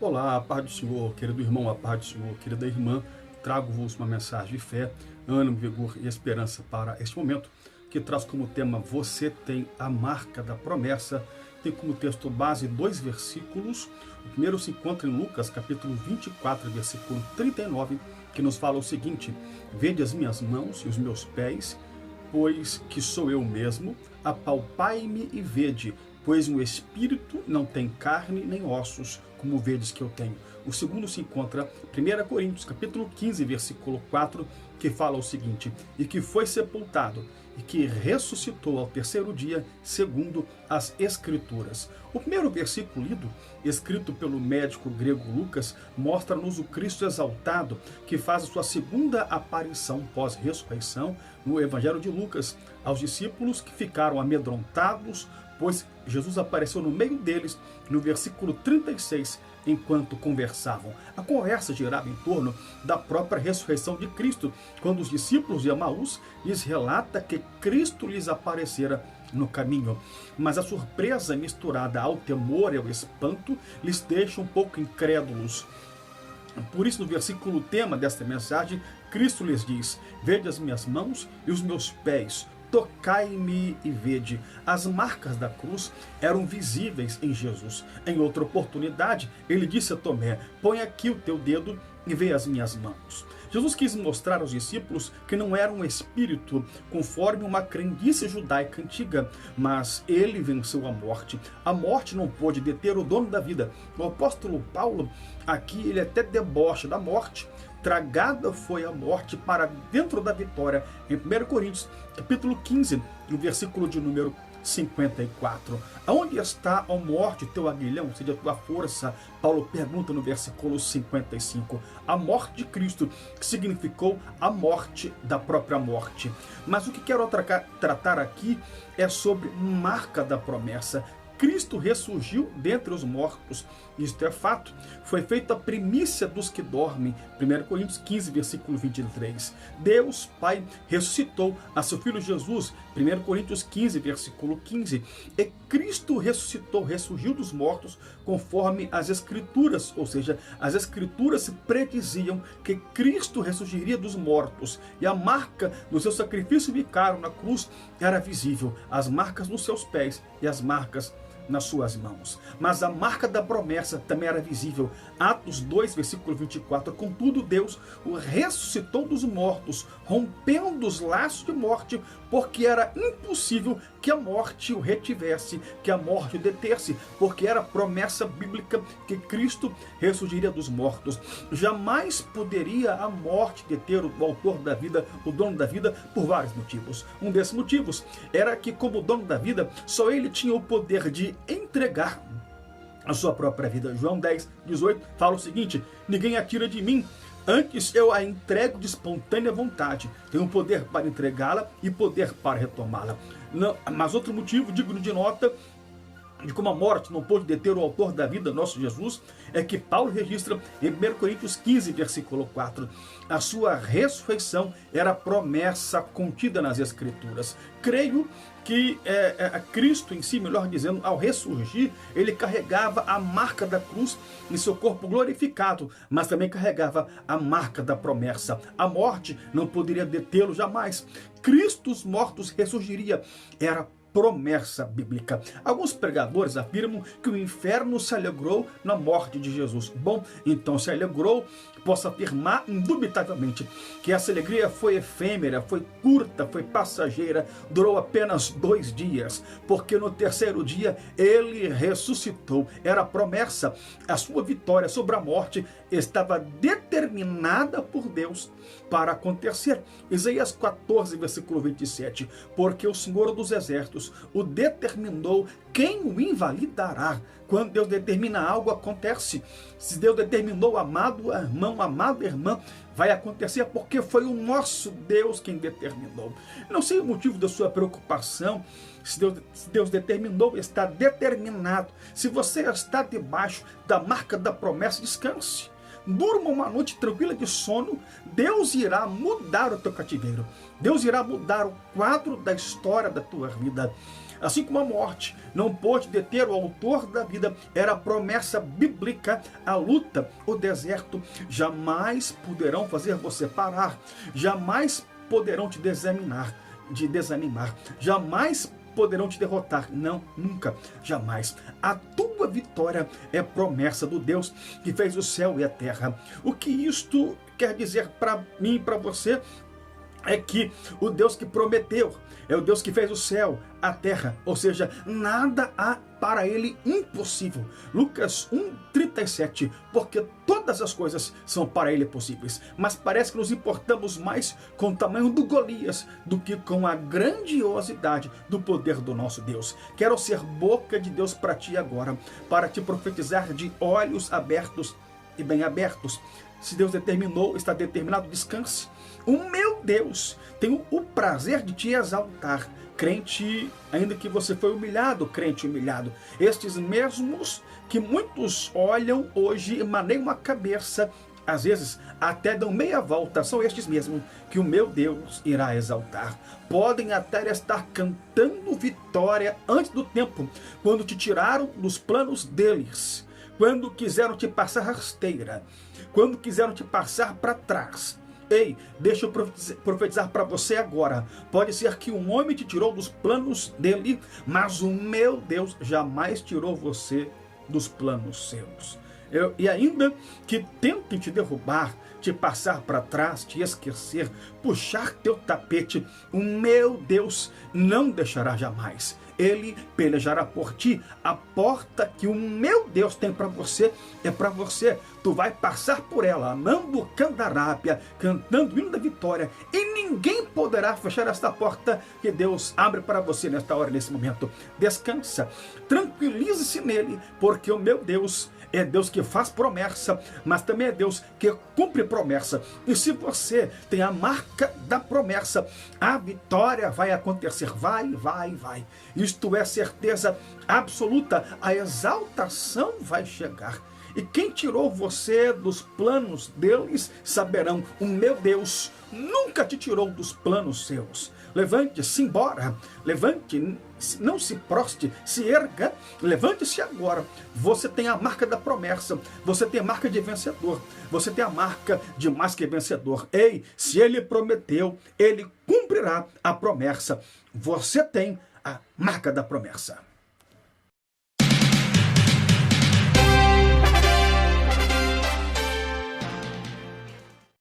Olá, a paz do Senhor, querido irmão, a paz do Senhor, querida irmã. Trago-vos uma mensagem de fé, ânimo, vigor e esperança para este momento, que traz como tema Você tem a marca da promessa. Tem como texto base 2 versículos. O primeiro se encontra em Lucas, capítulo 24, versículo 39, que nos fala o seguinte: Vede as minhas mãos e os meus pés, pois que sou eu mesmo, apalpai-me e vede, pois um espírito não tem carne nem ossos, como vedes que eu tenho. O segundo se encontra em 1 Coríntios, capítulo 15, versículo 4, que fala o seguinte: E que foi sepultado, e que ressuscitou ao terceiro dia, segundo as Escrituras. O primeiro versículo lido, escrito pelo médico grego Lucas, mostra-nos o Cristo exaltado, que faz a sua segunda aparição pós-ressurreição no Evangelho de Lucas, aos discípulos que ficaram amedrontados, pois Jesus apareceu no meio deles, no versículo 36, enquanto conversavam. A conversa girava em torno da própria ressurreição de Cristo, quando os discípulos de Emaús lhes relata que Cristo lhes aparecera no caminho. Mas a surpresa misturada ao temor e ao espanto lhes deixa um pouco incrédulos. Por isso, no versículo tema desta mensagem, Cristo lhes diz: Vede as minhas mãos e os meus pés, tocai-me e vede. As marcas da cruz eram visíveis em Jesus. Em outra oportunidade, ele disse a Tomé: Põe aqui o teu dedo e vê as minhas mãos. Jesus quis mostrar aos discípulos que não era um espírito conforme uma crendice judaica antiga, mas ele venceu a morte. A morte não pôde deter o dono da vida. O apóstolo Paulo, aqui, ele até debocha da morte. Tragada foi a morte para dentro da vitória, em 1 Coríntios, capítulo 15, no versículo de número 54. Aonde está, ó morte, teu aguilhão, ou seja, a tua força? Paulo pergunta no versículo 55. A morte de Cristo, que significou a morte da própria morte. Mas o que quero tratar aqui é sobre marca da promessa. Cristo ressurgiu dentre os mortos, isto é fato, foi feita a primícia dos que dormem, 1 Coríntios 15, versículo 23. Deus Pai ressuscitou a seu Filho Jesus, 1 Coríntios 15, versículo 15. E Cristo ressurgiu dos mortos conforme as Escrituras, ou seja, as Escrituras prediziam que Cristo ressurgiria dos mortos, e a marca do seu sacrifício vicário na cruz era visível, as marcas nos seus pés e as marcas nas suas mãos. Mas a marca da promessa também era visível. Atos 2, versículo 24. Contudo, Deus o ressuscitou dos mortos, rompendo os laços de morte, porque era impossível que a morte o retivesse, que a morte o detesse, porque era promessa bíblica que Cristo ressurgiria dos mortos. Jamais poderia a morte deter o autor da vida, o dono da vida, por vários motivos. Um desses motivos era que, como dono da vida, só ele tinha o poder de entregar a sua própria vida. João 10, 18 fala o seguinte: Ninguém a tira de mim, antes eu a entrego de espontânea vontade. Tenho poder para entregá-la e poder para retomá-la. Mas outro motivo digno de nota de como a morte não pôde deter o autor da vida, nosso Jesus, é que Paulo registra em 1 Coríntios 15, versículo 4. A sua ressurreição era promessa contida nas Escrituras. Creio que Cristo em si, melhor dizendo, ao ressurgir, ele carregava a marca da cruz em seu corpo glorificado, mas também carregava a marca da promessa. A morte não poderia detê-lo jamais. Cristo dos mortos ressurgiria. Era promessa bíblica. Alguns pregadores afirmam que o inferno se alegrou na morte de Jesus. Bom, então se alegrou, posso afirmar indubitavelmente que essa alegria foi efêmera, foi curta, foi passageira, durou apenas 2 dias, porque no terceiro dia ele ressuscitou. Era a promessa. A sua vitória sobre a morte estava determinada por Deus para acontecer. Isaías 14, versículo 27. Porque o Senhor dos Exércitos o determinou, quem o invalidará? Quando Deus determina algo, acontece. Se Deus determinou, amado irmão, amada irmã, vai acontecer, porque foi o nosso Deus quem determinou. Não sei o motivo da sua preocupação. Se Deus determinou, está determinado. Se você está debaixo da marca da promessa, descanse. Durma uma noite tranquila de sono. Deus irá mudar o teu cativeiro. Deus irá mudar o quadro da história da tua vida. Assim como a morte não pôde deter o autor da vida, era a promessa bíblica, a luta, o deserto, jamais poderão fazer você parar, jamais poderão te desanimar, jamais poderão te derrotar. Não, nunca, jamais. A tua vitória é promessa do Deus que fez o céu e a terra. O que isto quer dizer para mim e para você é que o Deus que prometeu é o Deus que fez o céu, a terra, ou seja, nada há para ele impossível. Lucas 1:37, porque todas as coisas são para ele possíveis. Mas parece que nos importamos mais com o tamanho do Golias do que com a grandiosidade do poder do nosso Deus. Quero ser boca de Deus para ti agora, para te profetizar de olhos abertos e bem abertos. Se Deus determinou, está determinado, descanse. O meu Deus tem o prazer de te exaltar. Crente, ainda que você foi humilhado, crente humilhado. Estes mesmos que muitos olham hoje e maneiam a cabeça, às vezes até dão meia volta, são estes mesmos que o meu Deus irá exaltar. Podem até estar cantando vitória antes do tempo, quando te tiraram dos planos deles, quando quiseram te passar rasteira, quando quiseram te passar para trás. Ei, deixa eu profetizar para você agora. Pode ser que um homem te tirou dos planos dele, mas o meu Deus jamais tirou você dos planos seus. E ainda que tentem te derrubar, te passar para trás, te esquecer, puxar teu tapete, o meu Deus não deixará jamais. Ele pelejará por ti. A porta que o meu Deus tem para você é para você. Tu vai passar por ela, Nambucandarábia, cantando o hino da vitória, e ninguém poderá fechar esta porta que Deus abre para você nesta hora, nesse momento. Descansa, tranquilize-se nele, porque o meu Deus é Deus que faz promessa, mas também é Deus que cumpre promessa. E se você tem a marca da promessa, a vitória vai acontecer. Vai. Isto é certeza absoluta. A exaltação vai chegar. E quem tirou você dos planos deles, saberão, o meu Deus nunca te tirou dos planos seus. Levante-se embora, levante, não se proste, se erga, levante-se agora. Você tem a marca da promessa, você tem a marca de vencedor, você tem a marca de mais que vencedor. Ei, se ele prometeu, ele cumprirá a promessa. Você tem a marca da promessa.